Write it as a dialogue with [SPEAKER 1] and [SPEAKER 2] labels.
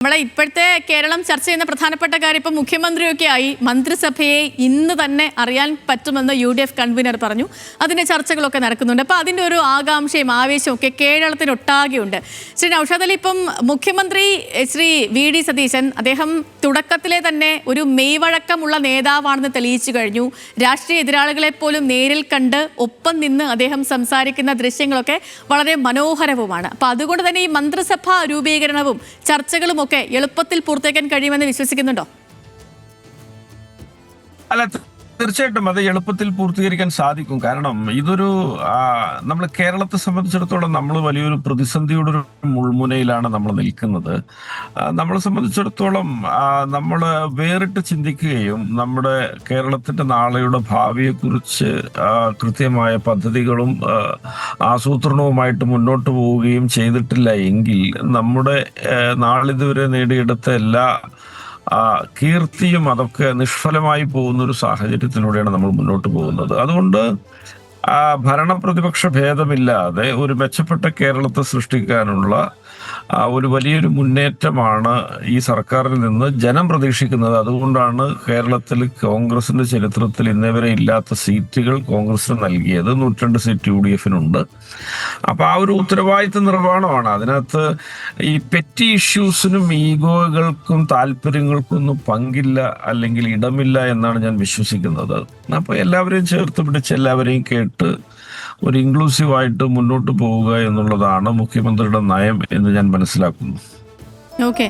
[SPEAKER 1] നമ്മളെ ഇപ്പോഴത്തെ കേരളം ചർച്ച ചെയ്യുന്ന പ്രധാനപ്പെട്ട കാര്യം ഇപ്പം മുഖ്യമന്ത്രിയൊക്കെ ആയി മന്ത്രിസഭയെ ഇന്ന് തന്നെ അറിയാൻ പറ്റുമെന്ന് UDF കൺവീനർ പറഞ്ഞു. അതിൻ്റെ ചർച്ചകളൊക്കെ നടക്കുന്നുണ്ട്. അപ്പോൾ അതിൻ്റെ ഒരു ആകാംക്ഷയും ആവേശവും ഒക്കെ കേരളത്തിനൊട്ടാകെയുണ്ട്. ശ്രീ നൗഷാദ് അലി, ഇപ്പം മുഖ്യമന്ത്രി ശ്രീ VD സതീശൻ അദ്ദേഹം തുടക്കത്തിലെ തന്നെ ഒരു മെയ്വഴക്കമുള്ള നേതാവാണെന്ന് തെളിയിച്ചു കഴിഞ്ഞു. രാഷ്ട്രീയ എതിരാളികളെ പോലും നേരിൽ കണ്ട് ഒപ്പം നിന്ന് അദ്ദേഹം സംസാരിക്കുന്ന ദൃശ്യങ്ങളൊക്കെ വളരെ മനോഹരവുമാണ്. അപ്പോൾ അതുകൊണ്ട് തന്നെ ഈ മന്ത്രിസഭാ രൂപീകരണവും ചർച്ചകളും ഒക്കെ എളുപ്പത്തിൽ പൂർത്തിയാക്കാൻ കഴിയുമെന്ന് വിശ്വസിക്കുന്നുണ്ടോ?
[SPEAKER 2] അല്ല, തീർച്ചയായിട്ടും അത് എളുപ്പത്തിൽ പൂർത്തീകരിക്കാൻ സാധിക്കും. കാരണം ഇതൊരു നമ്മൾ കേരളത്തെ സംബന്ധിച്ചിടത്തോളം നമ്മൾ വലിയൊരു പ്രതിസന്ധിയുടെ ഒരു മുൾമുനയിലാണ് നമ്മൾ നിൽക്കുന്നത്. നമ്മളെ സംബന്ധിച്ചിടത്തോളം നമ്മൾ വേറിട്ട് ചിന്തിക്കുകയും നമ്മുടെ കേരളത്തിന്റെ നാളെയുടെ ഭാവിയെക്കുറിച്ച് കൃത്യമായ പദ്ധതികളും ആസൂത്രണവുമായിട്ട് മുന്നോട്ട് പോവുകയും ചെയ്തിട്ടില്ല എങ്കിൽ നമ്മുടെ നാളിതുവരെ നേടിയെടുത്ത എല്ലാ കീർത്തിയും അതൊക്കെ നിഷ്ഫലമായി പോകുന്ന ഒരു സാഹചര്യത്തിലൂടെയാണ് നമ്മൾ മുന്നോട്ട് പോകുന്നത്. അതുകൊണ്ട് ഭരണ പ്രതിപക്ഷ ഭേദമില്ലാതെ ഒരു മെച്ചപ്പെട്ട കേരളത്തെ സൃഷ്ടിക്കാനുള്ള ഒരു വലിയൊരു മുന്നേറ്റമാണ് ഈ സർക്കാരിൽ നിന്ന് ജനം പ്രതീക്ഷിക്കുന്നത്. അതുകൊണ്ടാണ് കേരളത്തിൽ കോൺഗ്രസിന്റെ ചരിത്രത്തിൽ ഇന്നേവരെ ഇല്ലാത്ത സീറ്റുകൾ കോൺഗ്രസിന് നൽകിയത്. 102 സീറ്റ് UDFിനുണ്ട്. അപ്പൊ ആ ഒരു ഉത്തരവാദിത്ത നിർവഹണമാണ്. അതിനകത്ത് ഈ പെറ്റി ഇഷ്യൂസിനും ഈഗോകൾക്കും താല്പര്യങ്ങൾക്കും ഒന്നും പങ്കില്ല, അല്ലെങ്കിൽ ഇടമില്ല എന്നാണ് ഞാൻ വിശ്വസിക്കുന്നത്. അപ്പൊ എല്ലാവരെയും ചേർത്ത് പിടിച്ച് എല്ലാവരെയും കേട്ട് ഒരു ഇൻക്ലൂസീവായിട്ട് മുന്നോട്ട് പോവുക എന്നുള്ളതാണ് മുഖ്യമന്ത്രിയുടെ നയം എന്ന് ഞാൻ മനസ്സിലാക്കുന്നു.
[SPEAKER 1] ഓക്കെ.